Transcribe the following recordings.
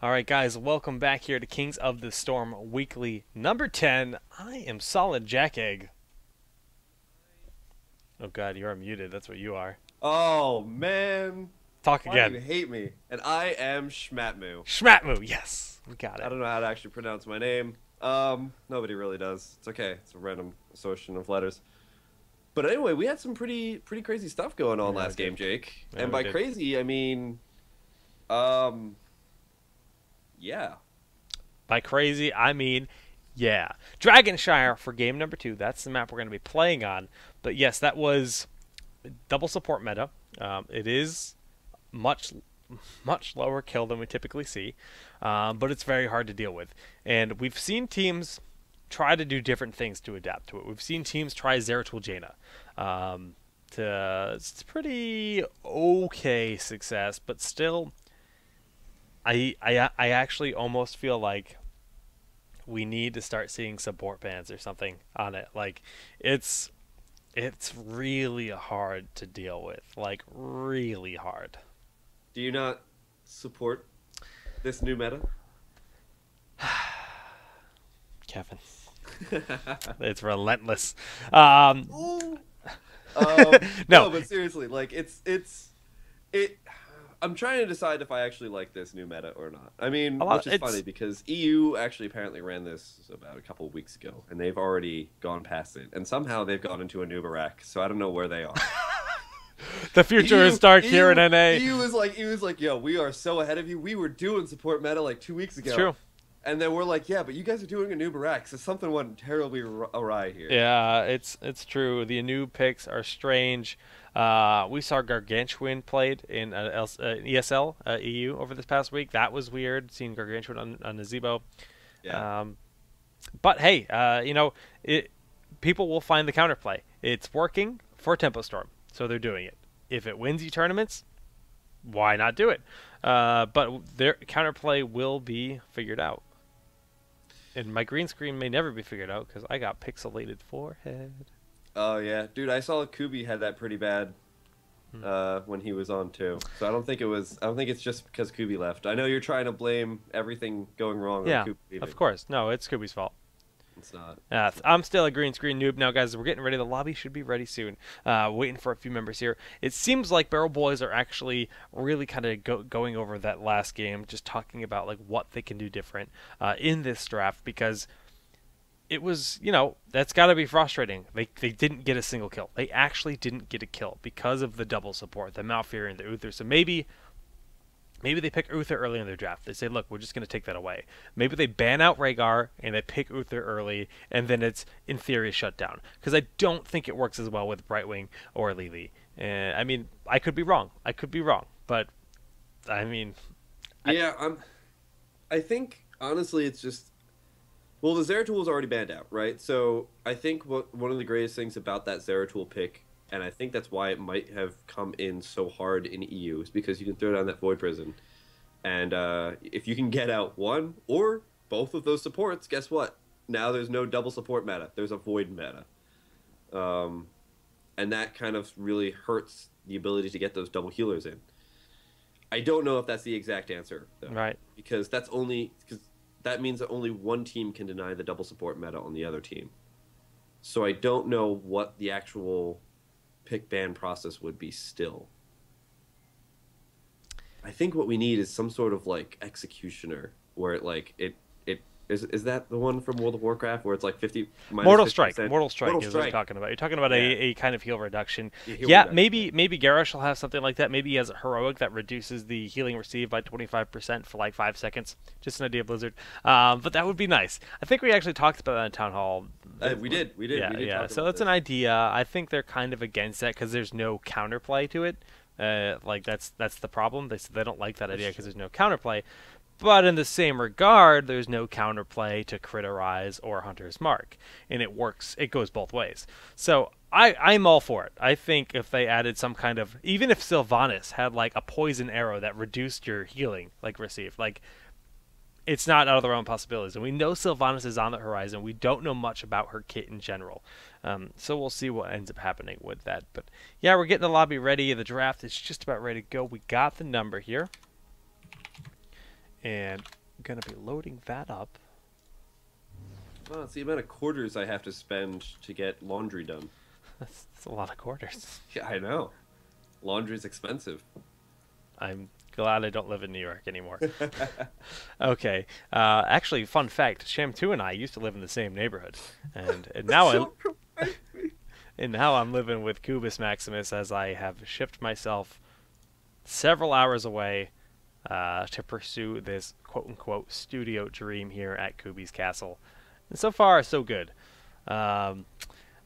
All right, guys, welcome back here to Kings of the Storm Weekly number 10. I am Solid Jack Egg. Oh, God, you're muted. That's what you are. Oh man, Talk why do again. you hate me? And I am Schmatmu. Schmatmu, yes. We got I it. don't know how to actually pronounce my name. Nobody really does. It's okay. It's a random association of letters. But anyway, we had some pretty crazy stuff going on Yeah, we last game, did. Jake. Yeah, And we by did. crazy, I mean, um, yeah. By crazy, I mean, yeah. Dragonshire for game number 2. That's the map we're going to be playing on. But yes, that was double support meta. It is much lower kill than we typically see, but it's very hard to deal with. And we've seen teams try to do different things to adapt to it. We've seen teams try Zeratul Jaina. It's pretty okay success, but still, I actually almost feel like we need to start seeing support bans or something on it. Like, it's really hard to deal with, like really hard. Do you not support this new meta? Kevin. It's relentless. Um, Ooh. no, No, but seriously, like it. I'm trying to decide if I actually like this new meta or not. I mean, a lot. which is funny It's because EU actually apparently ran this about a couple of weeks ago, and they've already gone past it, and somehow they've gone into a new Barak. So I don't know where they are. the future is dark here in EU, NA. EU was like, yo, we are so ahead of you. We were doing support meta like 2 weeks It's ago, true. and then we're like, yeah, but you guys are doing a new Barak, so something went terribly awry here. Yeah, it's true. The new picks are strange. We saw Gargantuan played in ESL EU over this past week. That was weird, seeing Gargantuan on Nazebo. Yeah. Um, but hey, people will find the counterplay. It's working for Tempo Storm, so they're doing it. If it wins you tournaments, why not do it? But their counterplay will be figured out. And my green screen may never be figured out because I got pixelated forehead. Oh yeah, dude, I saw Kubi had that pretty bad Hmm. when he was on too. So I don't think it was. I don't think it's just because Kubi left. I know you're trying to blame everything going wrong on Yeah, Kubi leaving. of course. No, it's Scooby's fault. It's not. I'm still a green screen noob now, guys. We're getting ready. The lobby should be ready soon. Waiting for a few members here. It seems like Barrel Boys are actually really kind of going over that last game, just talking about like what they can do different in this draft because it was, that's got to be frustrating. They didn't get a single kill. They actually didn't get a kill because of the double support, the Malfear and the Uther. So maybe they pick Uther early in their draft. They say, look, we're just going to take that away. Maybe they ban out Rhaegar and they pick Uther early, and then it's, in theory, shut down. Because I don't think it works as well with Brightwing or Lily. I mean, I could be wrong. But, I mean... Yeah, I think honestly, it's just. Well, the Zeratul is already banned out, right? So I think one of the greatest things about that Zeratul pick, and I think that's why it might have come in so hard in EU, is because you can throw down that Void Prison, and if you can get out one or both of those supports, guess what? Now there's no double support meta. There's a Void meta, and that kind of really hurts the ability to get those double healers in. I don't know if that's the exact answer though, Right. because that means that only one team can deny the double support meta on the other team. So I don't know what the actual pick ban process would be still. I think what we need is some sort of like executioner where it is that the one from World of Warcraft where it's like 50 minus Mortal 50%? Strike. Mortal Strike Mortal is what you're Strike. talking about. You're talking about Yeah. a kind of heal reduction. Heal Yeah, reduction. maybe Garrosh will have something like that. Maybe he has a heroic that reduces the healing received by 25% for like 5 seconds. Just an idea, Blizzard. But that would be nice. I think we actually talked about that in Town Hall. We did. Yeah, We did yeah. talk So about it's an this. idea. I think they're kind of against that because there's no counterplay to it. Like that's the problem. They don't like that idea because there's no counterplay. But in the same regard, there's no counterplay to Criterize or Hunter's Mark, and it works. It goes both ways. So I'm all for it. I think if they added some kind of, even if Sylvanas had like a poison arrow that reduced your healing, like received, like it's not out of the realm of possibilities. And we know Sylvanas is on the horizon. We don't know much about her kit in general. So we'll see what ends up happening with that. But yeah, we're getting the lobby ready. The draft is just about ready to go. We got the number here. And I'm going to be loading that up. Well, it's the amount of quarters I have to spend to get laundry done. That's a lot of quarters. Yeah, I know. Laundry's expensive. I'm glad I don't live in New York anymore. Okay. Actually, fun fact: Sham2 and I used to live in the same neighborhood, and now I'm living with Cubus Maximus as I have shipped myself several hours away to pursue this quote-unquote studio dream here at Kubi's Castle. And so far, so good.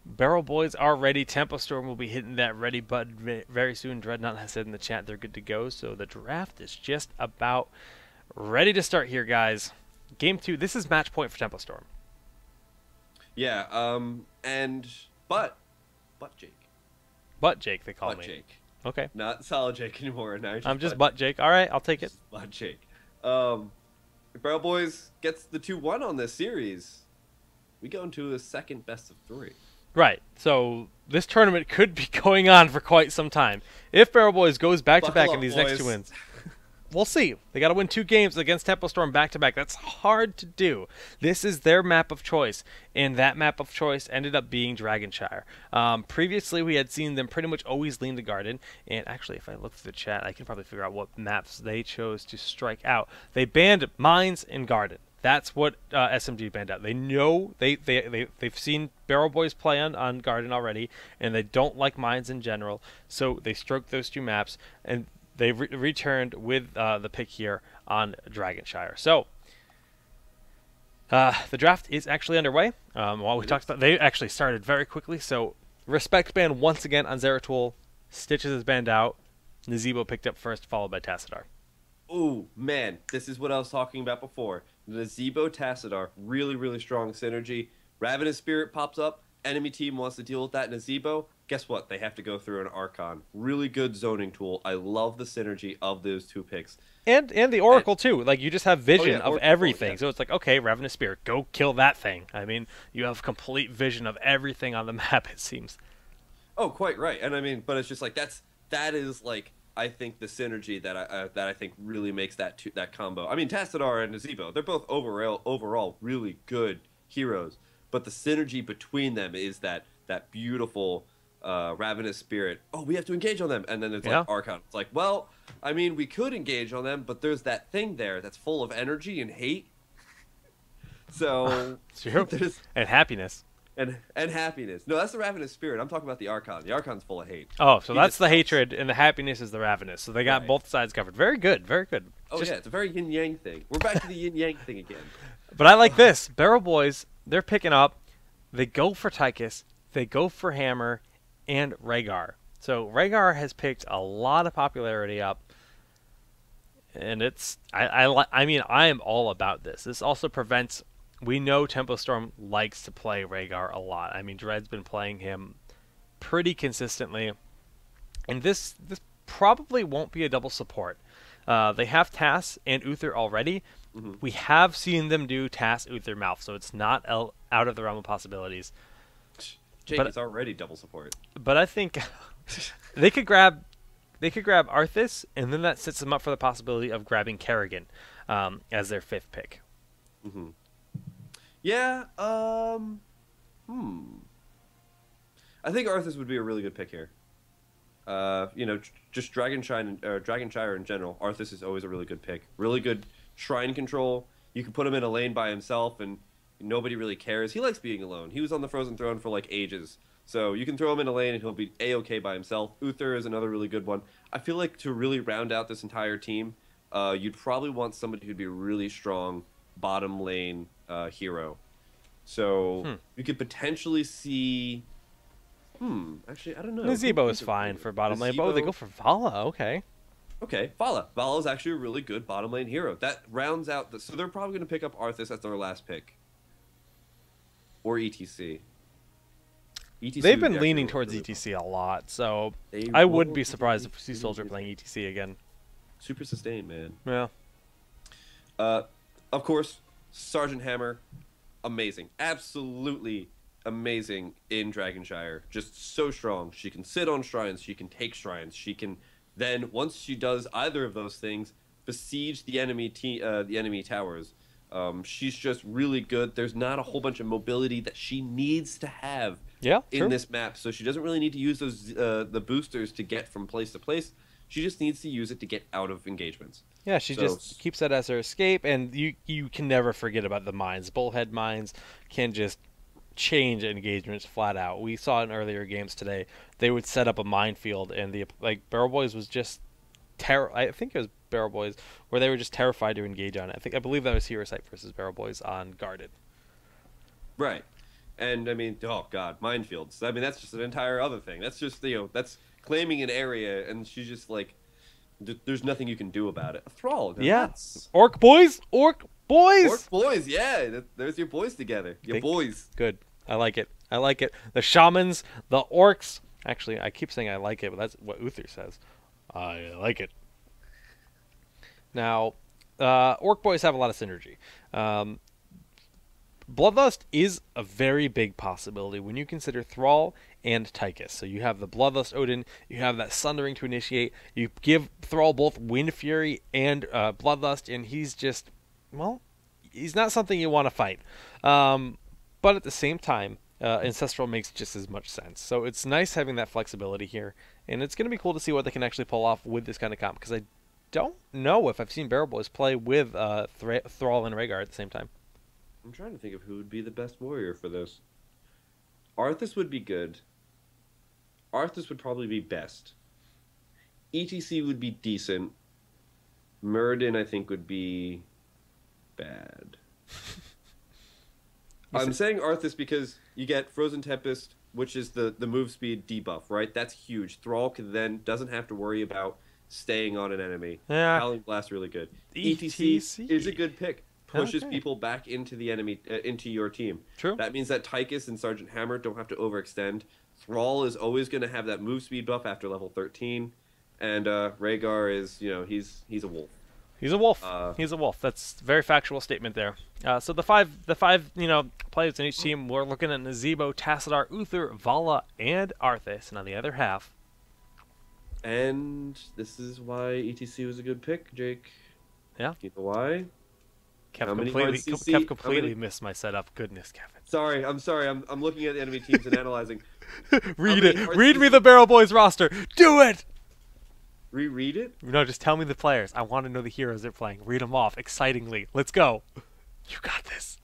Barrel Boys are ready. Tempo Storm will be hitting that ready button very soon. Dreadnought has said in the chat they're good to go. So the draft is just about ready to start here, guys. Game 2. This is match point for Tempo Storm. Yeah, but Jake. Butt Jake, they call Butt me. Jake. Okay. Not Solid Jake anymore. Now I'm just Butt Jake. All right, I'll take it. Butt Jake. Barrel Boys gets the 2-1 on this series. We go into a second best of 3. Right. So this tournament could be going on for quite some time. If Barrel Boys goes back-to-back in these next 2 wins, we'll see. They got to win 2 games against Tempo Storm back-to-back. That's hard to do. This is their map of choice, and that map of choice ended up being Dragonshire. Previously, we had seen them pretty much always lean to Garden, and actually, if I look through the chat, I can probably figure out what maps they chose to strike out. They banned Mines and Garden. That's what SMG banned out. They know they've seen Barrel Boys play on Garden already, and they don't like Mines in general. So they stroked those 2 maps, and they returned with the pick here on Dragonshire. So the draft is actually underway. While we talked about, they actually started very quickly. So Respect banned once again on Zeratul. Stitches is banned out. Nazebo picked up first, followed by Tassadar. Ooh, man, this is what I was talking about before. Nazebo Tassadar, really, really strong synergy. Ravenous Spirit pops up. Enemy team wants to deal with that Nazebo. Guess what? They have to go through an Archon. Really good zoning tool. I love the synergy of those 2 picks. And the Oracle, too. Like, you just have vision of Oracle, everything. yeah. So it's like, okay, Ravenous Spirit, go kill that thing. I mean, you have complete vision of everything on the map, it seems. Oh, quite right. And I mean, but it's just like, that is like, I think the synergy that I think really makes that combo. I mean, Tassadar and Nazebo, they're both overall really good heroes, but the synergy between them is that beautiful Ravenous Spirit. Oh, we have to engage on them, and then it's like Archon. It's like, well, I mean, we could engage on them, but there's that thing there that's full of energy and hate. So and happiness. And happiness. No, that's the Ravenous Spirit. I'm talking about the Archon. The Archon's full of hate. Oh, so that's the hatred, and the happiness is the Ravenous. So they got both sides covered. Very good, very good. Oh, yeah, it's a very yin-yang thing. We're back to the yin-yang thing again. But I like this. Barrel Boys, they're picking up. They go for Tychus. They go for Hammer and Rhaegar. So Rhaegar has picked a lot of popularity up. And it's... I mean, I am all about this. This also prevents... We know Tempo Storm likes to play Rhaegar a lot. I mean, Dread's been playing him pretty consistently. And this probably won't be a double support. They have Tass and Uther already. Mm-hmm. We have seen them do Tass, Uther, Mouth, so it's not out of the realm of possibilities. Jake is already double support. But I think they could grab Arthas, and then that sets them up for the possibility of grabbing Kerrigan as their 5th pick. Mm-hmm. Yeah, I think Arthas would be a really good pick here. Just Dragonshire in general. Arthas is always a really good pick. Really good shrine control. You can put him in a lane by himself, and nobody really cares. He likes being alone. He was on the Frozen Throne for like ages. So you can throw him in a lane, and he'll be A-okay by himself. Uther is another really good one. I feel like to really round out this entire team, you'd probably want somebody who'd be a really strong bottom lane hero. So you could potentially see... actually, I don't know. Nazebo is fine for bottom lane. Oh, they go for Vala. Okay. Okay, Vala. Vala is actually a really good bottom lane hero. That rounds out the... So they're probably going to pick up Arthas as their last pick. Or ETC. They've been leaning towards ETC a lot, so I wouldn't be surprised if we see Soldier playing ETC again. Super sustained, man. Yeah. Of course, Sergeant Hammer, amazing. Absolutely amazing in Dragonshire. Just so strong. She can sit on shrines. She can take shrines. She can then, once she does either of those things, besiege the enemy towers. She's just really good. There's not a whole bunch of mobility that she needs to have Yeah, in true. this map, so she doesn't really need to use those the boosters to get from place to place. She just needs to use it to get out of engagements. Yeah, she So just keeps that as her escape, and you can never forget about the mines. Bullhead mines can just change engagements flat out. We saw in earlier games today they would set up a minefield, and the like Barrel Boys was just I think it was Barrel Boys where they were just terrified to engage on it. I believe that was Hero Sight versus Barrel Boys on Guarded. right, and I mean, oh god, minefields. I mean, that's just an entire other thing. That's just that's claiming an area, and she's just like, there's nothing you can do about it. A thrall. Yeah, That's Orc Boys, Orc Boys. Orc boys. Yeah, there's your boys together. Your boys. Good. I like it. I like it. The shamans, the orcs. Actually, I keep saying I like it, but that's what Uther says. I like it. Now, orc boys have a lot of synergy. Bloodlust is a very big possibility when you consider Thrall and Tychus. So you have the Bloodlust Odin, you have that Sundering to initiate, you give Thrall both Wind Fury and Bloodlust, and he's just, well, he's not something you want to fight. But at the same time, Ancestral makes just as much sense. So it's nice having that flexibility here, and it's going to be cool to see what they can actually pull off with this kind of comp, because I don't know if I've seen Barrel Boys play with Thrall and Rhaegar at the same time. I'm trying to think of who would be the best warrior for this. Arthas would be good. Arthas would probably be best. ETC would be decent. Muradin, I think, would be bad. I'm saying Arthas because you get Frozen Tempest, which is the move speed debuff, right? That's huge. Thrall can then doesn't have to worry about staying on an enemy. Yeah. Howling Blast really good. ETC is a good pick. Pushes Okay. people back into the enemy, into your team. True. That means that Tychus and Sergeant Hammer don't have to overextend. Thrall is always going to have that move speed buff after level 13, and Rhaegar is, he's a wolf. He's a wolf. He's a wolf. That's a very factual statement there. So the five players in each team, we're looking at Nazebo, Tassadar, Uther, Vala, and Arthas. And on the other half, And this is why ETC was a good pick, Jake. Yeah. You know why? How many cards do you see? Kev completely How many- missed my setup. Goodness, Kevin. Sorry. I'm looking at the enemy teams and analyzing. Read many it. cards Read do me you the see? Barrel Boys roster. Do it. Reread it. No, just tell me the players. I want to know the heroes they're playing. Read them off excitingly. Let's go. You got this.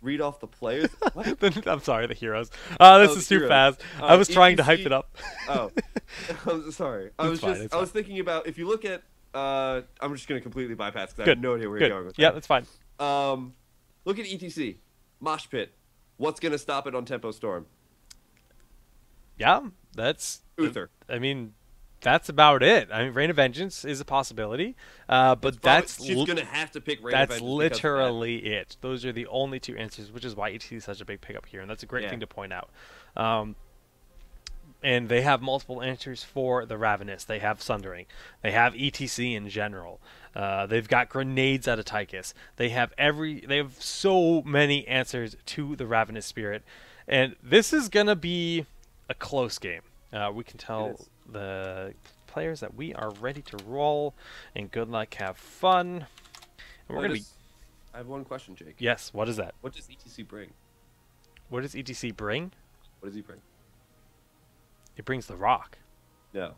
Read off the players. What? I'm sorry, the heroes. This the is too heroes. fast. I was trying to ETC hype it up. Oh, I'm sorry. I It's fine, it's I was fine. thinking about if you look at. I'm just gonna completely bypass because I Good. have no idea where Good. you're going with Yeah, that. that's fine. Look at ETC, Mosh Pit. What's gonna stop it on Tempo Storm? Yeah, that's. Uther. I mean, that's about it. I mean, Reign of Vengeance is a possibility, but She's gonna have to pick Reign of that's Vengeance because of that. literally it. Those are the only two answers, which is why ET is such a big pickup here, and that's a great Yeah. thing to point out. And they have multiple answers for the Ravenous. They have Sundering. They have ETC in general. They've got grenades out of Tychus. They have so many answers to the Ravenous Spirit, and this is gonna be a close game. We can It tell is. the players that we are ready to roll, and good luck, have fun. And we're gonna be. I have one question, Jake. Yes. What is that? What does ETC bring? What does ETC bring? What does he bring? It brings the rock. No.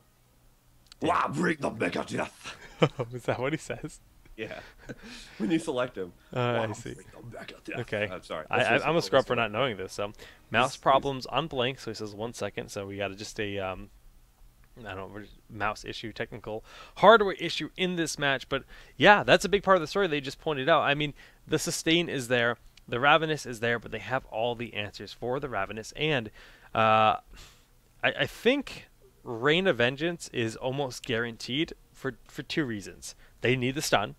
Yeah. Bring the Mega Death. Is that what he says? Yeah. When you select him. I see. Bring the Mega Death. Okay. I'm sorry. I'm a scrub for not knowing this. So, mouse Please. problems on blank. So he says 1 second. So we got to just a I don't know, mouse issue, technical hardware issue in this match. But yeah, that's a big part of the story they just pointed out. I mean, the sustain is there, the Ravenous is there, but they have all the answers for the Ravenous, and I think Reign of Vengeance is almost guaranteed for two reasons. They need the stun,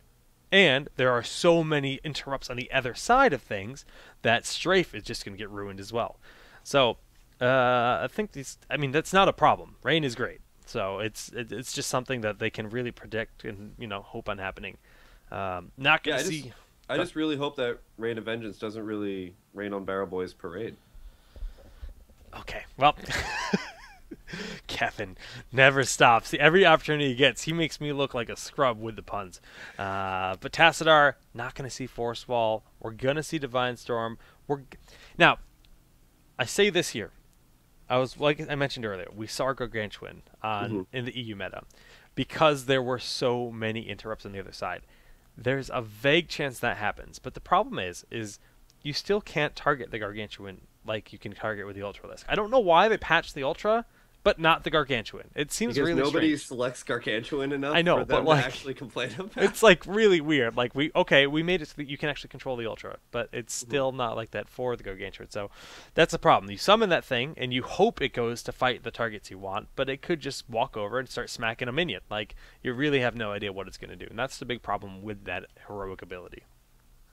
and there are so many interrupts on the other side of things that Strafe is just going to get ruined as well. So I think that's not a problem. Reign is great. So it's just something that they can really predict and hope on happening. Not going to see. I just really hope that Reign of Vengeance doesn't really rain on Barrel Boys Parade. Okay, well, Kevin never stops. See, every opportunity he gets, he makes me look like a scrub with the puns. But Tassadar, not going to see Force Wall. We're going to see Divine Storm. Now, I say this here. I was like I mentioned earlier, we saw Gargantuan in the EU meta because there were so many interrupts on the other side. There's a vague chance that happens, but the problem is you still can't target the Gargantuan like you can target with the Ultralisk. I don't know why they patched the Ultra, but not the Gargantuan. It seems because really nobody strange. selects Gargantuan enough I know, for but them like, to actually complain about. It's like really weird. Like we made it so that you can actually control the Ultra, but it's still not like that for the Gargantuan. So that's a problem. You summon that thing and you hope it goes to fight the targets you want, but it could just walk over and start smacking a minion. Like you really have no idea what it's going to do, and that's the big problem with that heroic ability.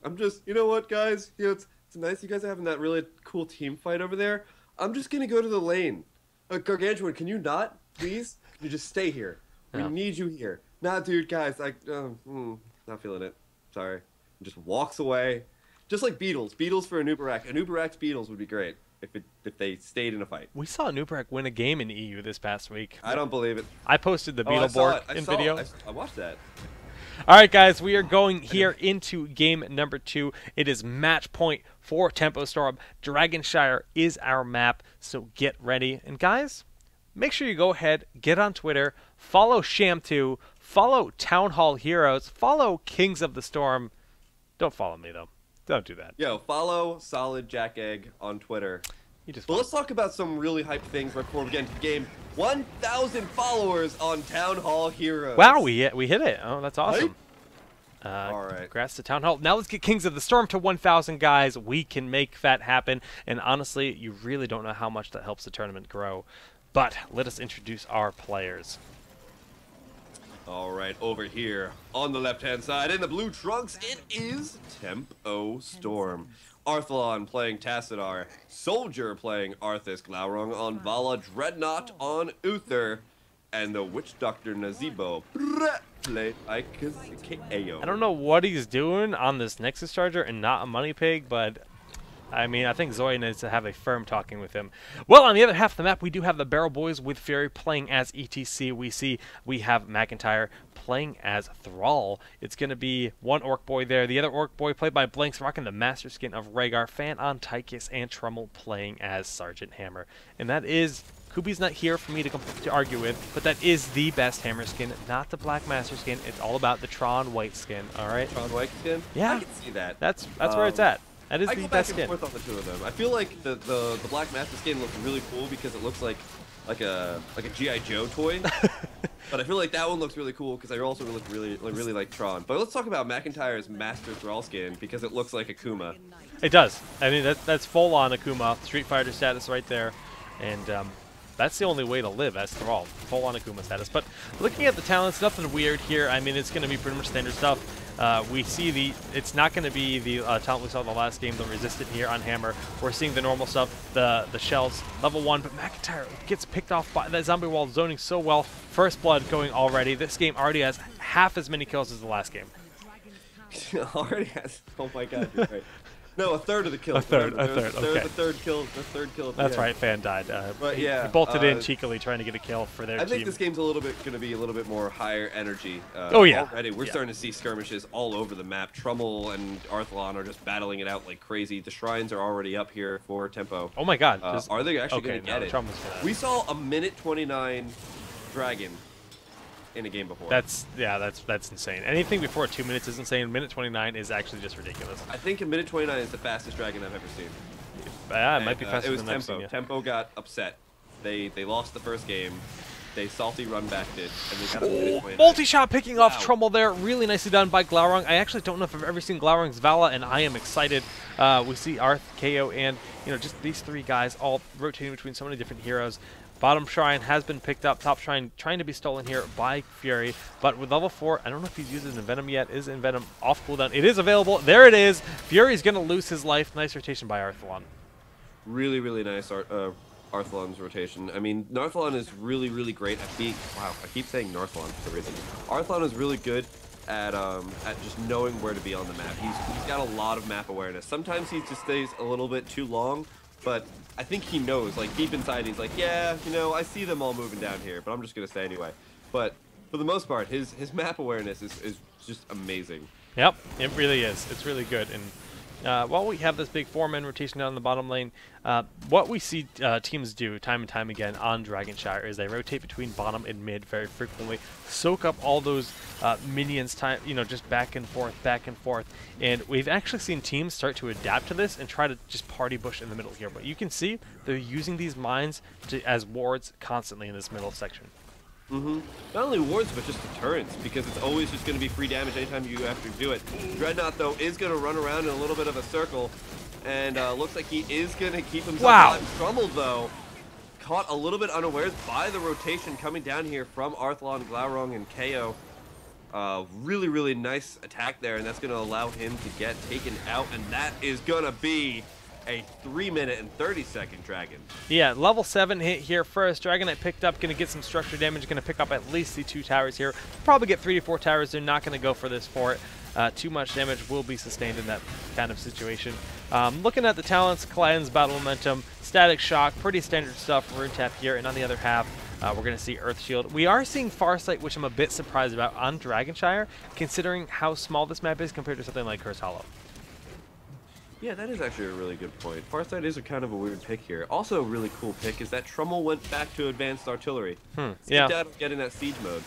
I'm just, you know what, guys? You know, it's nice you guys are having that really cool team fight over there. I'm just gonna go to the lane. Gargantuan, can you not, please? Can you just stay here? We need you here. Nah, dude, guys, not feeling it. Sorry. And just walks away. Just like Beetles. Beetles for Anubarak. Anubarak's Beetles would be great if they stayed in a fight. We saw Anubarak win a game in EU this past week. I don't believe it. I posted the Beetleborg in video. I watched that. All right, guys, we are going here into game number 2. It is match point for Tempo Storm. Dragonshire is our map, so get ready. And guys, make sure you go ahead, get on Twitter, follow Sham2, follow Town Hall Heroes, follow Kings of the Storm. Don't follow me, though. Don't do that. Yo, follow Solid Jack Egg on Twitter. But let's talk about some really hyped things right before we get into the game. 1,000 followers on Town Hall Heroes. Wow, we hit it. Oh, that's awesome. All right. Congrats to Town Hall. Now let's get Kings of the Storm to 1,000, guys. We can make that happen. And honestly, you really don't know how much that helps the tournament grow. But let us introduce our players. All right, over here on the left-hand side in the blue trunks, it is Tempo Storm. Arthalon playing Tassadar, Soldier playing Arthas, Glaurung on Vala, Dreadnought on Uther, and the Witch Doctor Nazeebo played by KO. I don't know what he's doing on this Nexus Charger and not a Money Pig, but I mean, I think Zoya needs to have a firm talking with him. Well, on the other half of the map, we do have the Barrel Boys with Fury playing as ETC. We have McIntyre playing as Thrall. It's going to be one Orc Boy there. The other Orc Boy played by Blanks, rocking the Master Skin of Rhaegar. Fan on Tychus, and Trummel playing as Sergeant Hammer. And that is... Kubi's not here for me to argue with, but that is the best Hammer skin, not the Black Master skin. It's all about the Tron White skin, all right? Tron White skin? Yeah. I can see that. That's where it's at. That is I the go best back and skin. forth on the two of them. I feel like the Black Master skin looks really cool because it looks like a G.I. Joe toy. But I feel like that one looks really cool because I also look really like Tron. But let's talk about McIntyre's Master Thrall skin because it looks like Akuma. It does. I mean, that's full on Akuma, Street Fighter status right there, and that's the only way to live as Thrall, full on Akuma status. But looking at the talents, nothing weird here. I mean, it's going to be pretty much standard stuff. We see it's not going to be the talent we saw in the last game, the Resistant here on Hammer. We're seeing the normal stuff, the shells, level 1, but McIntyre gets picked off by that zombie wall, zoning so well. First blood going already. This game already has half as many kills as the last game. Already has, oh my god, you're right. No, a third of the kills. A third, okay. The third kill. That's right, Fan died. But yeah, he bolted in cheekily trying to get a kill for their team. I think this game's going to be a little bit more higher energy. Oh yeah. Already, we're starting to see skirmishes all over the map. Trummel and Arthalon are just battling it out like crazy. The shrines are already up here for Tempo. Oh my god. Are they actually going to get it? We saw a minute 29 dragon in a game before. That's insane. Anything before 2 minutes is insane. Minute 29 is actually just ridiculous. I think a minute 29 is the fastest dragon I've ever seen. Yeah, it might be faster it was than Tempo. I've seen, yeah. Tempo got upset. They lost the first game. They salty run backed it, and they got a minute 29. Multi-shot picking off Trummel there. Really nicely done by Glaurung. I actually don't know if I've ever seen Glaurung's Vala, and I am excited. We see Arth, KO, and just these three guys all rotating between so many different heroes. Bottom Shrine has been picked up. Top Shrine trying to be stolen here by Fury. But with level 4, I don't know if he's used it in Venom yet. Is in Venom off cooldown? It is available. There it is. Fury's going to lose his life. Nice rotation by Arthalon. Really, really nice Arthalon's rotation. I mean, Narthalon is really, really great at being... Wow, I keep saying Narthalon for some reason. Arthalon is really good at just knowing where to be on the map. He's got a lot of map awareness. Sometimes he just stays a little bit too long but I think he knows, like, deep inside, he's like, yeah, you know, I see them all moving down here, but I'm just going to stay anyway. But for the most part, his map awareness is just amazing. Yep, it really is. It's really good. And while we have this big 4-man rotation down in the bottom lane, what we see teams do time and time again on Dragonshire is they rotate between bottom and mid very frequently, soak up all those minions, just back and forth. And we've actually seen teams start to adapt to this and try to just party bush in the middle here. But you can see they're using these mines as wards constantly in this middle section. Not only wards, but just deterrents, because it's always just going to be free damage anytime you have to do it. Dreadnought, though, is going to run around in a little bit of a circle, and looks like he is going to keep himself alive. Trouble, though, caught a little bit unawares by the rotation coming down here from Arthlon, Glaurung, and KO. Really, really nice attack there, and that's going to allow him to get taken out, and that is going to be a 3-minute and 30-second dragon. Yeah, level 7 hit here first. Dragonite picked up, going to get some structure damage, going to pick up at least the 2 towers here. Probably get 3 to 4 towers. They're not going to go for this fort. Too much damage will be sustained in that kind of situation. Looking at the talents, Cleanse, Battle Momentum, Static Shock, pretty standard stuff, Rune Tap here, and on the other half, we're going to see Earth Shield. We are seeing Farsight, which I'm a bit surprised about on Dragonshire, considering how small this map is compared to something like Curse Hollow. Yeah, that is actually a really good point. Farsight is a kind of a weird pick here. Also a really cool pick is that Trummel went back to Advanced Artillery. Yeah. Out of getting that siege mode.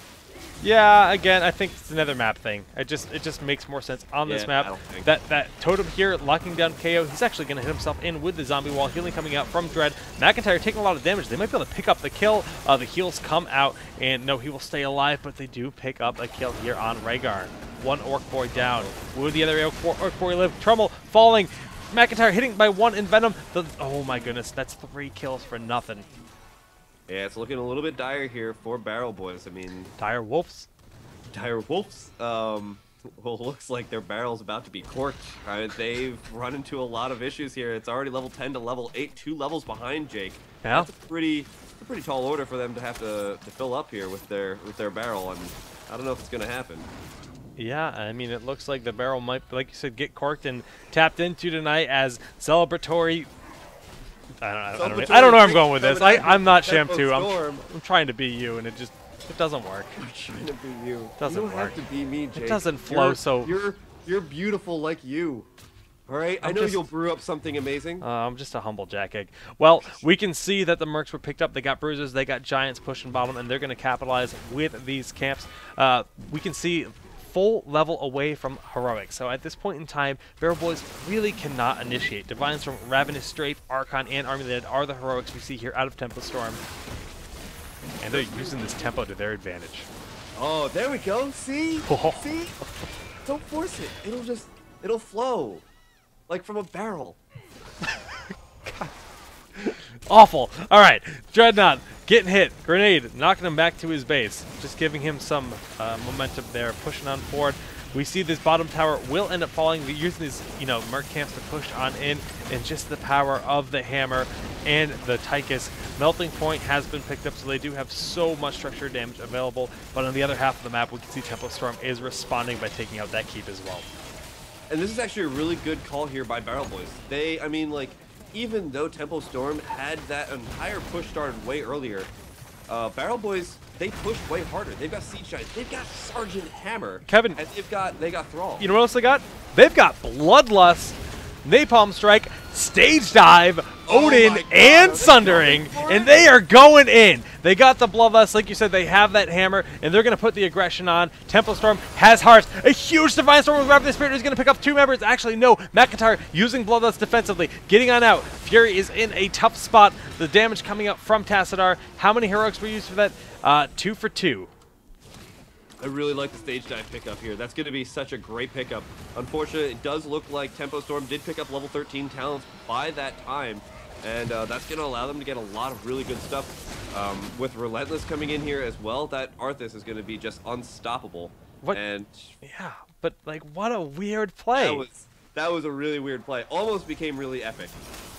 Yeah, again, I think it's another map thing. It just makes more sense on this map. That totem here locking down KO. He's actually going to hit himself in with the zombie wall. Healing coming out from Dread. McIntyre taking a lot of damage. They might be able to pick up the kill. The heals come out, and no, he will stay alive, but they do pick up a kill here on Rhaegar. One Orc Boy down. Would the other Orc Boy live? Trummel falling. McIntyre hitting by 1 in Venom. Oh my goodness, that's 3 kills for nothing. Yeah, it's looking a little bit dire here for Barrel Boys. I mean, Dire Wolves. Well, looks like their barrel's about to be corked. They've run into a lot of issues here. It's already level 10 to level 8, 2 levels behind Jake. Yeah. That's a pretty tall order for them to have to fill up here with their barrel, and I don't know if it's gonna happen. Yeah, I mean, it looks like the barrel might, like you said, get corked and tapped into tonight as celebratory. I don't know where I'm going with this. I'm not Shampoo. I'm trying to be you, and it doesn't work. I'm trying to be you. It doesn't you don't work. have to be me, Jake. It doesn't flow. You're beautiful like you. All right, I know you'll brew up something amazing. I'm just a humble jack egg. Well, we can see that the mercs were picked up. They got bruisers. They got giants pushing bottom, and they're going to capitalize with these camps. We can see full level away from heroic. So at this point in time, Barrel Boys really cannot initiate. Divines from Ravenous Strafe, Archon, and Army Led are the heroics we see here out of Tempo Storm. And they're using this tempo to their advantage. Oh, there we go. See? See? Don't force it. It'll flow. Like from a barrel. Awful. All right, Dreadnought getting hit. Grenade knocking him back to his base. Just giving him some momentum there, pushing on forward. We see this bottom tower will end up falling. We're using these, merc camps to push on in, and just the power of the hammer and the Tychus. Melting Point has been picked up, so they do have so much structure damage available. But on the other half of the map, we can see Tempo Storm is responding by taking out that keep as well. And this is actually a really good call here by Barrel Boys. Even though Tempo Storm had that entire push started way earlier, Barrel Boys, they pushed way harder. They've got Siege Giants, they've got Sergeant Hammer, Kevin, and they got Thrall. You know what else they got? They've got Bloodlust, Napalm Strike, Stage Dive, Odin, and Sundering, and they are going in. They got the Bloodlust, like you said, they have that hammer, and they're going to put the aggression on. Tempo Storm has hearts. A huge Divine Storm with Ravenous Spirit is going to pick up 2 members. Actually, no. McIntyre using Bloodlust defensively, getting on out. Fury is in a tough spot. The damage coming out from Tassadar. How many heroics were used for that? 2 for 2. I really like the Stage Dive pickup here. That's going to be such a great pickup. Unfortunately, it does look like Tempo Storm did pick up level 13 talents by that time, and that's going to allow them to get a lot of really good stuff. With Relentless coming in here as well, that Arthas is going to be just unstoppable. Yeah, but what a weird play. That was a really weird play. Almost became really epic.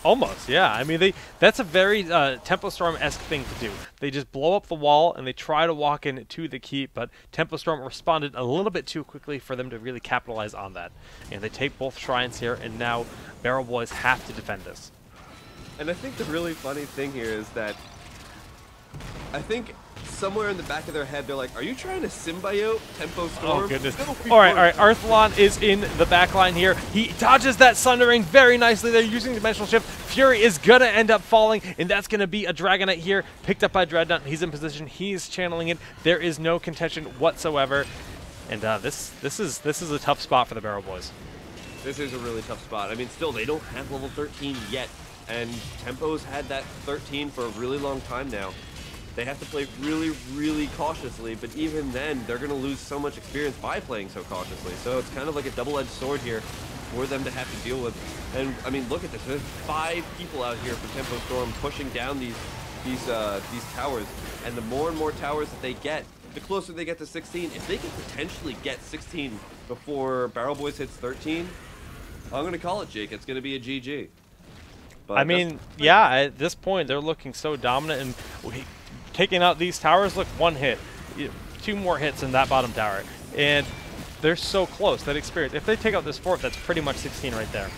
Almost, yeah. I mean, that's a very Tempo Storm-esque thing to do. They just blow up the wall, and they try to walk into the keep, but Tempo Storm responded a little bit too quickly for them to really capitalize on that. And they take both shrines here, and now Barrel Boys have to defend this. And I think the really funny thing here is that I think somewhere in the back of their head, they're like, are you trying to symbiote Tempo Storm? Oh, goodness. No, we All right. weren't. Arthalon is in the back line here. He dodges that Sundering very nicely. They're using Dimensional Shift. Fury is going to end up falling, and that's going to be a Dragonite here, picked up by Dreadnought. He's in position. He's channeling it. There is no contention whatsoever. And this is a tough spot for the Barrel Boys. This is a really tough spot. I mean, still, they don't have level 13 yet, and Tempo's had that 13 for a really long time now. They have to play really, really cautiously, but even then, they're going to lose so much experience by playing so cautiously. So it's kind of like a double-edged sword here for them to have to deal with. And, I mean, look at this. There's 5 people out here for Tempo Storm pushing down these towers. And the more and more towers that they get, the closer they get to 16. If they can potentially get 16 before Barrel Boys hits 13, I'm going to call it, Jake. It's going to be a GG. But I mean, yeah, at this point, they're looking so dominant, and taking out these towers, look, 1 hit. 2 more hits in that bottom tower. And they're so close, that experience. If they take out this 4th, that's pretty much 16 right there.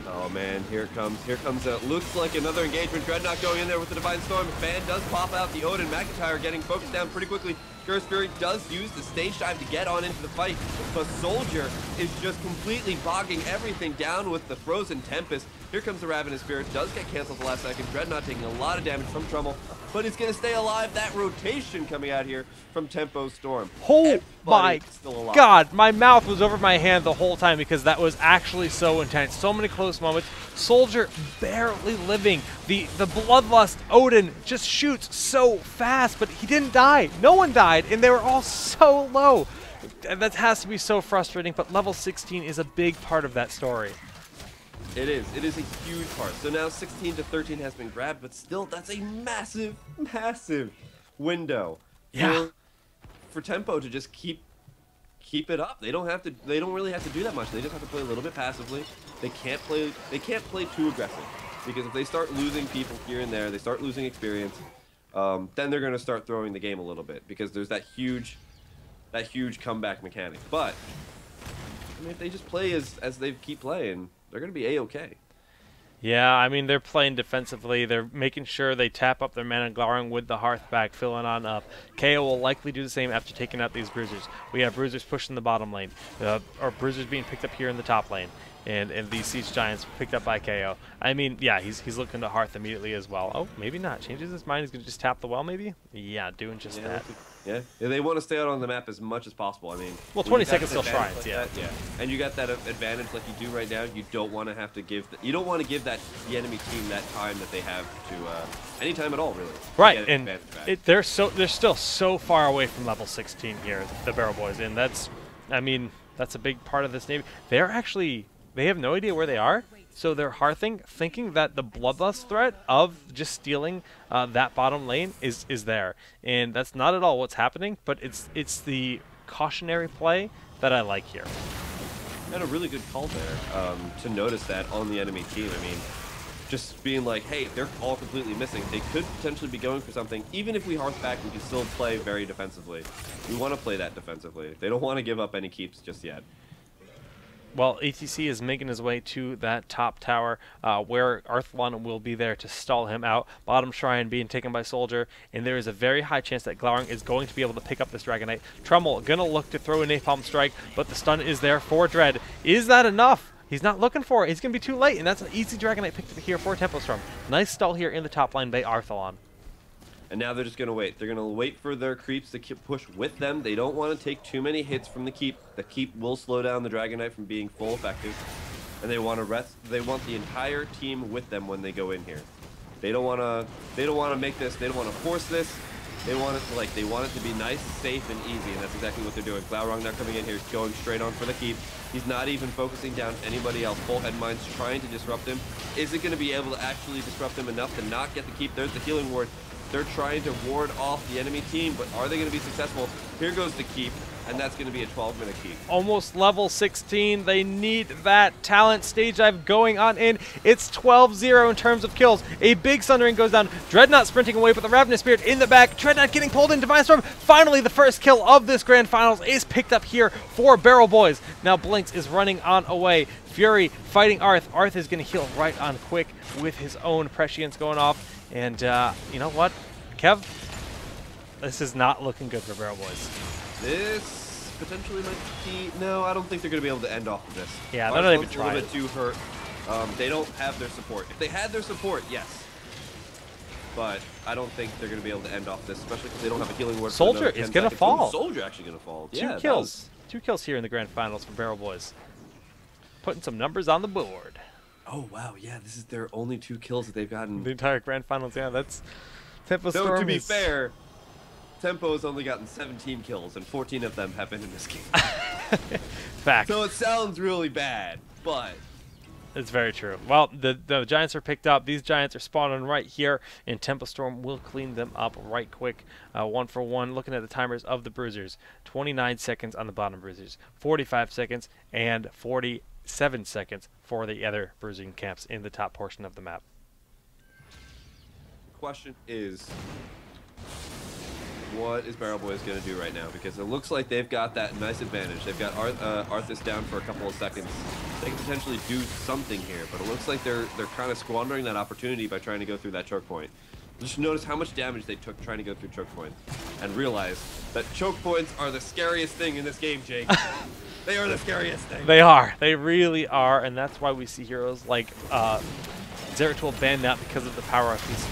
Oh man, here it comes. Here comes looks like another engagement. Dreadnought going in there with the Divine Storm. Fan does pop out. The Odin McIntyre getting focused down pretty quickly. Curse Fury does use the stage dive to get on into the fight, but Soldier is just completely bogging everything down with the Frozen Tempest. Here comes the Ravenous Spirit. Does get canceled at the last second. Dreadnought taking a lot of damage from Trummel, but he's going to stay alive. That rotation coming out here from Tempo Storm. Oh my still alive. God, my mouth was over my hand the whole time because that was actually so intense. So many close moments. Soldier barely living. The Bloodlust Odin just shoots so fast, but he didn't die. No one died, and they were all so low. And that has to be so frustrating, but level 16 is a big part of that story. It is. It is a huge part. So now 16 to 13 has been grabbed, but still, that's a massive, massive window. Yeah. For Tempo to just keep it up. They don't have to. They don't really have to do that much. They just have to play a little bit passively. They can't play. They can't play too aggressive, because if they start losing people here and there, they start losing experience. Then they're going to start throwing the game a little bit, because there's that huge comeback mechanic. But I mean, if they just play as they keep playing, they're going to be A-okay. Yeah, I mean, they're playing defensively. They're making sure they tap up their mana, Glowering with the Hearth back, filling on up. KO will likely do the same after taking out these Bruisers. We have Bruisers pushing the bottom lane, or Bruisers being picked up here in the top lane, and these Siege Giants picked up by KO. I mean, yeah, he's looking to Hearth immediately as well. Oh, maybe not. Changes his mind. He's going to just tap the well, maybe? Yeah, doing just that. Yeah, they want to stay out on the map as much as possible. I mean, well, 20 seconds still shrines, like yeah. Yeah, and you got that advantage like you do right now. You don't want to have to give you don't want to give the enemy team that time that they have to any time at all, really. Right, and they're still so far away from level 16 here, the Barrel Boys, and that's, I mean, that's a big part of this navy. They have no idea where they are. So they're hearthing, thinking that the Bloodlust threat of just stealing that bottom lane is there. And that's not at all what's happening, but it's the cautionary play that I like here. And a really good call there to notice that on the enemy team. I mean, just being like, hey, they're all completely missing. They could potentially be going for something. Even if we hearth back, we can still play very defensively. We want to play that defensively. They don't want to give up any keeps just yet. Well, ATC is making his way to that top tower where Arthalon will be there to stall him out. Bottom Shrine being taken by Soldier, and there is a very high chance that Glowering is going to be able to pick up this Dragonite. Trummel going to look to throw a Napalm Strike, but the stun is there for Dread. Is that enough? He's not looking for it. He's going to be too late, and that's an easy Dragonite picked up here for Tempo Storm. Nice stall here in the top line by Arthalon. And now they're just going to wait. They're going to wait for their creeps to push with them. They don't want to take too many hits from the keep. The keep will slow down the Dragonite from being full effective. And they want to rest. They want the entire team with them when they go in here. They don't want to make this. They don't want to force this. They want it to be nice, safe, and easy. And that's exactly what they're doing. Glaurung now coming in here, going straight on for the keep. He's not even focusing down anybody else. Full head mines trying to disrupt him. Is it going to be able to actually disrupt him enough to not get the keep? There's the healing ward. They're trying to ward off the enemy team, but are they going to be successful? Here goes the keep, and that's going to be a 12-minute keep. Almost level 16. They need that talent stage dive going on in. It's 12-0 in terms of kills. A big Sundering goes down. Dreadnought sprinting away, but the Ravenous Spirit in the back. Dreadnought getting pulled in. Divine Storm. Finally, the first kill of this Grand Finals is picked up here for Barrel Boys. Now Blinks is running on away. Fury fighting Arth. Arth is going to heal right on quick with his own prescience going off. And you know what, Kev? This is not looking good for Barrel Boys. This potentially might be... No, I don't think they're going to be able to end off of this. Yeah, they're not even trying. A little bit too hurt. They don't have their support. If they had their support, yes. But I don't think they're going to be able to end off this, especially because they don't have a healing word. Soldier is going to fall. Soldier actually going to fall. Two kills. 2 kills here in the Grand Finals for Barrel Boys. Putting some numbers on the board. Oh, wow. Yeah, this is their only 2 kills that they've gotten. The entire Grand Finals, yeah, that's... Tempo So, Storm to be fair, Tempo has only gotten 17 kills, and 14 of them have been in this game. Fact. So it sounds really bad, but... It's very true. Well, the Giants are picked up. These Giants are spawning right here, and Tempo Storm will clean them up right quick. 1 for 1. Looking at the timers of the Bruisers. 29 seconds on the bottom Bruisers. 45 seconds and 47 seconds for the other bruising camps in the top portion of the map. The question is, what is Barrel Boys going to do right now? Because it looks like they've got that nice advantage. They've got Arthas down for a couple of seconds. They can potentially do something here, but it looks like they're kind of squandering that opportunity by trying to go through that choke point. Just notice how much damage they took trying to go through choke points, and realize that choke points are the scariest thing in this game, Jake. They are the scariest thing. They are. They really are, and that's why we see heroes like Zeratul banned out because of the power of these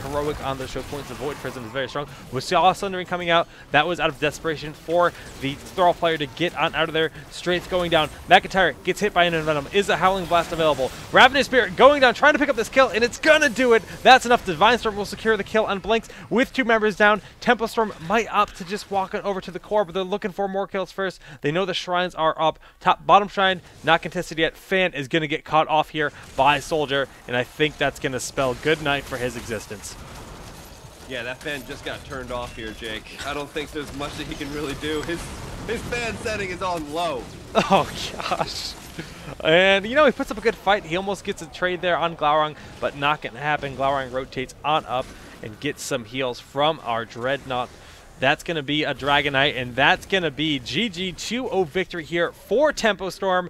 heroic on the choke points. The Void Prism is very strong. We saw Sundering coming out. That was out of desperation for the Thrall player to get on out of there. Straith's going down. McIntyre gets hit by an Envenom. Is a Howling Blast available? Ravenous Spirit going down, trying to pick up this kill, and it's gonna do it. That's enough. Divine Storm will secure the kill on Blinks with 2 members down. Tempo Storm might opt to just walk it over to the core, but they're looking for more kills first. They know the shrines are up. Bottom shrine, not contested yet. Fan is gonna get caught off here by Soldier, and I think that's gonna spell good night for his existence. Yeah, that fan just got turned off here, Jake. I don't think there's much that he can really do. His fan setting is on low. Oh, gosh. And, you know, he puts up a good fight. He almost gets a trade there on Glaurung, but not going to happen. Glaurung rotates on up and gets some heals from our Dreadnought. That's going to be a Dragonite, and that's going to be GG 2-0 victory here for Tempo Storm,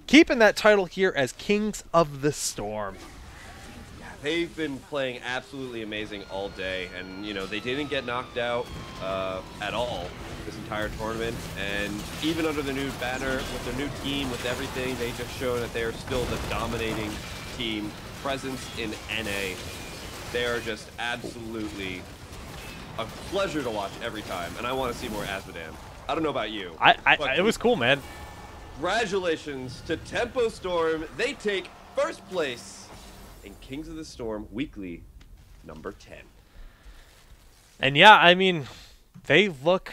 keeping that title here as Kings of the Storm. They've been playing absolutely amazing all day, and you know they didn't get knocked out at all this entire tournament. And even under the new banner, with their new team, with everything, they just show that they are still the dominating team presence in NA. They are just absolutely a pleasure to watch every time, and I want to see more Azmodan. I don't know about you. It was cool, man. Congratulations to Tempo Storm. They take first place in Kings of the Storm Weekly number 10. And yeah, I mean, they look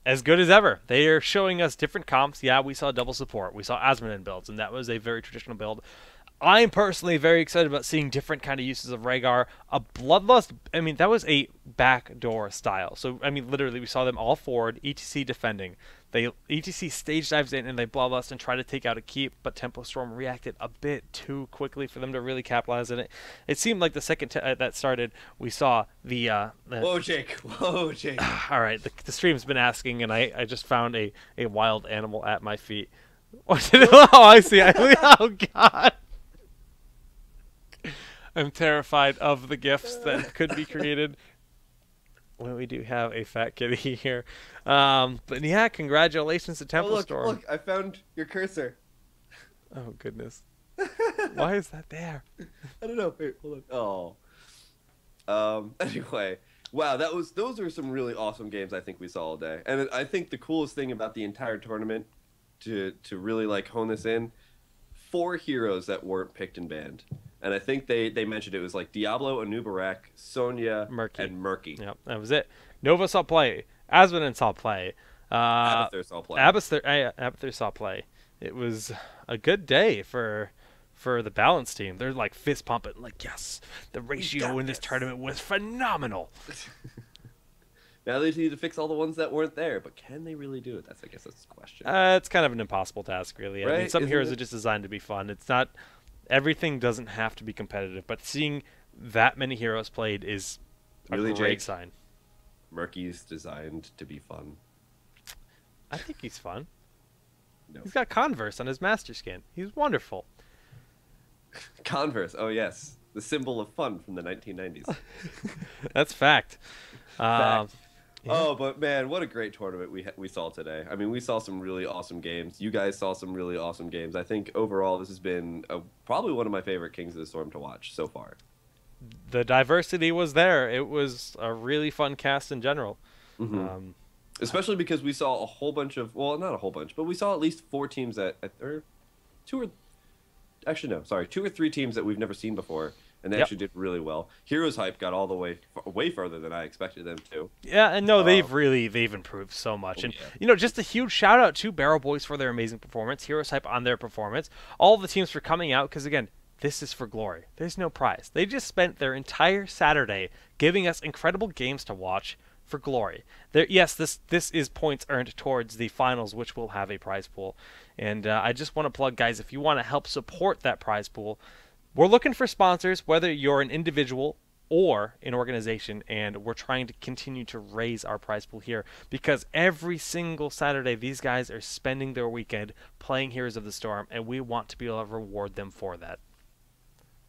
as good as ever. They are showing us different comps. Yeah, we saw double support. We saw Azmodan builds, and that was a very traditional build. I'm personally very excited about seeing different kind of uses of Rhaegar. A Bloodlust, I mean, that was a backdoor style. So, I mean, literally, we saw them all forward, ETC defending. ETC stage dives in and they Bloodlust and try to take out a keep, but Tempo Storm reacted a bit too quickly for them to really capitalize on it. It seemed like the second that started, we saw the... Whoa, Jake. Whoa, Jake. All right, the stream's been asking, and I just found a wild animal at my feet. Oh, I see. Oh, God. I'm terrified of the gifts that could be created. Well, we do have a fat kitty here. But yeah, congratulations to Tempo Storm. Look, I found your cursor. Oh, goodness. Why is that there? I don't know. Wait, hold on. Oh. Anyway, wow, those are some really awesome games I think we saw all day. And I think the coolest thing about the entire tournament, to really like hone this in, 4 heroes that weren't picked and banned. And I think they mentioned it was like Diablo, Anubarak, Sonya, and Murky. Yep, that was it. Nova saw play. Azmodan saw play. Abathur saw play. Abathur saw play. It was a good day for for the balance team. They're like fist pumping, like, yes, the We ratio got in this this. tournament was phenomenal. Now they just need to fix all the ones that weren't there, but can they really do it? I guess that's the question. It's kind of an impossible task, really. I mean, Right? some Isn't heroes it? are just designed to be fun. It's not everything doesn't have to be competitive, but seeing that many heroes played is a Really, great Jake? sign. Murky's designed to be fun. I think he's fun. No. He's got Converse on his master skin. He's wonderful. Converse. Oh yes, the symbol of fun from the 1990s. That's fact. Um, Fact. yeah. Oh, but man, what a great tournament we saw today. I mean, we saw some really awesome games. You guys saw some really awesome games. I think overall this has been probably one of my favorite Kings of the Storm to watch so far. The diversity was there. It was a really fun cast in general. Hmm. Um, Especially because we saw a whole bunch of, well, not a whole bunch, but we saw at least four teams or two or actually no, sorry, two or three teams that we've never seen before, and they Yep. actually did really well. Heroes Hype got all the way further than I expected them to. Yeah, and no, Um, they've improved so much. oh, And yeah. just a huge shout out to Barrel Boys for their amazing performance, Heroes Hype on their performance, all the teams for coming out, because again, this is for glory. There's no prize. They just spent their entire Saturday giving us incredible games to watch for glory. Yes, this is points earned towards the finals, which will have a prize pool. And I just want to plug, guys, if you want to help support that prize pool, we're looking for sponsors, whether you're an individual or an organization, and we're trying to continue to raise our prize pool here because every single Saturday these guys are spending their weekend playing Heroes of the Storm, and we want to be able to reward them for that.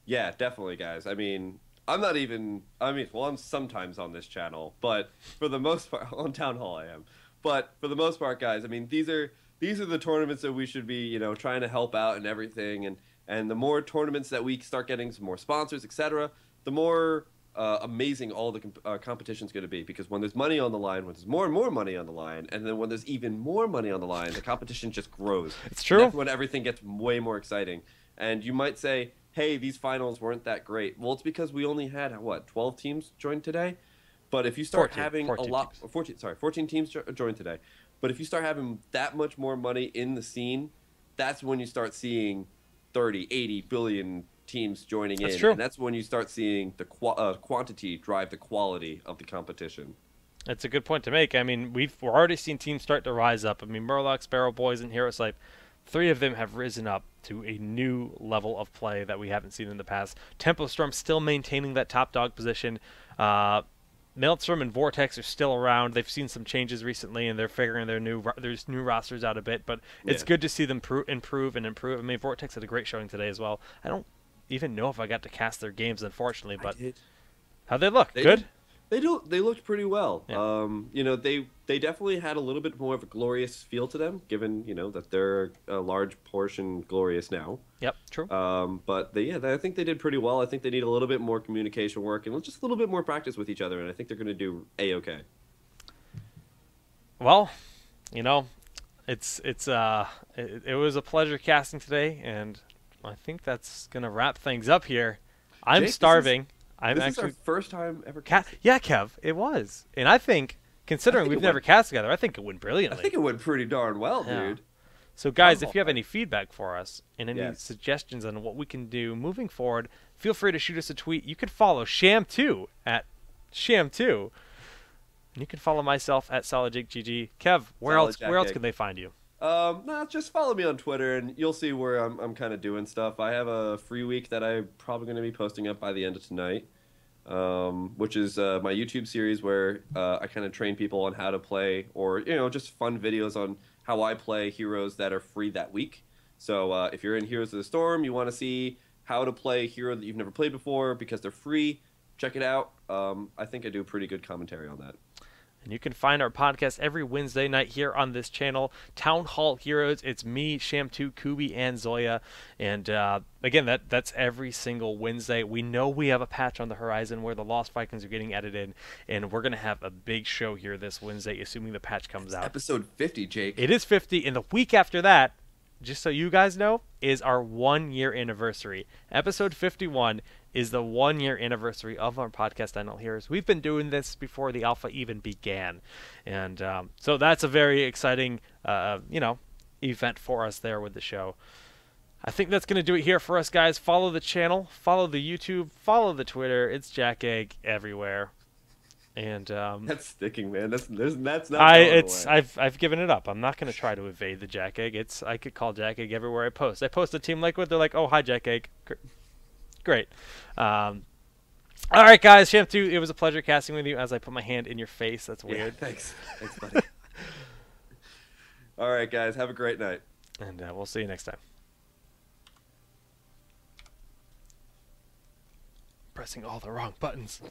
Yeah, definitely, guys. I mean, I'm not even. I mean, well, I'm sometimes on this channel, but for the most part, on Town Hall, I am. But for the most part, guys, I mean, these are the tournaments that we should be, trying to help out and everything. And the more tournaments that we start getting some more sponsors, etc., the more amazing all the competition's going to be. Because when there's money on the line, when there's more and more money on the line, and then when there's even more money on the line, the competition just grows. It's And true. that's when everything gets way more exciting. And you might say, hey, these finals weren't that great. Well, it's because we only had, what, 12 teams join today? But if you start 14, having 14 a lot, teams. 14 teams join today. But if you start having that much more money in the scene, that's when you start seeing 30, 80 billion teams joining That's in. true. And that's when you start seeing the quantity drive the quality of the competition. That's a good point to make. I mean, we're already seeing teams start to rise up. I mean, Murlocs, Barrel Boys, and Heroes Life, three of them have risen up to a new level of play that we haven't seen in the past. Tempo Storm still maintaining that top dog position. Maelstrom and Vortex are still around. They've seen some changes recently, and they're figuring their new rosters out a bit. But it's Yeah. good to see them improve and improve. I mean, Vortex had a great showing today as well. I don't even know if I got to cast their games, unfortunately. But how'd they look? They Good. did. They looked pretty well. Yeah. They definitely had a little bit more of a glorious feel to them, given that they're a large portion glorious now. Yep. True. I think they did pretty well. I think they need a little bit more communication work and just a little bit more practice with each other, and I think they're going to do a-okay. Well, it was a pleasure casting today, and I think that's gonna wrap things up here. I'm Jake, starving. I'm This actually is our first time ever yeah, Kev, it was, and I think considering we've never cast together, I think it went I brilliantly. think it went pretty darn well, Yeah. dude. So, guys, Come if you have on. any feedback for us and any Yes. suggestions on what we can do moving forward, feel free to shoot us a tweet. You can follow Sham2 at Sham2. And you can follow myself at SolidJakeGG. Kev, where else SolidJakeGig. can they find you? No, just follow me on Twitter, and you'll see where I'm kind of doing stuff. I have a free week that I'm probably going to be posting up by the end of tonight, which is my YouTube series where I kind of train people on how to play, or just fun videos on how I play heroes that are free that week. So if you're in Heroes of the Storm, you want to see how to play a hero that you've never played before because they're free, check it out. I think I do a pretty good commentary on that. And you can find our podcast every Wednesday night here on this channel, Town Hall Heroes. It's me, Sham2, Kubi, and Zoya. And again, that's every single Wednesday. We know we have a patch on the horizon where the Lost Vikings are getting added in, and we're going to have a big show here this Wednesday, assuming the patch comes out. Episode 50, Jake. It is 50, and the week after that, just so you guys know, is our 1-year anniversary. Episode 51 is the 1-year anniversary of our podcast, Town Hall Heroes. We've been doing this before the alpha even began, and so that's a very exciting, event for us there with the show. I think that's going to do it here for us, guys. Follow the channel, follow the YouTube, follow the Twitter. It's Jack Egg everywhere. And That's sticking, man. That's not going away. I've given it up. I'm not going to try to evade the Jack Egg. I could call Jack Egg everywhere I post. I post a Team Liquid, they're like, "Oh, hi Jack Egg." Great. All right, guys. Shampoo, it was a pleasure casting with you as I put my hand in your face. That's weird. Yeah, thanks. Thanks, buddy. All right, guys. Have a great night. And we'll see you next time. Pressing all the wrong buttons.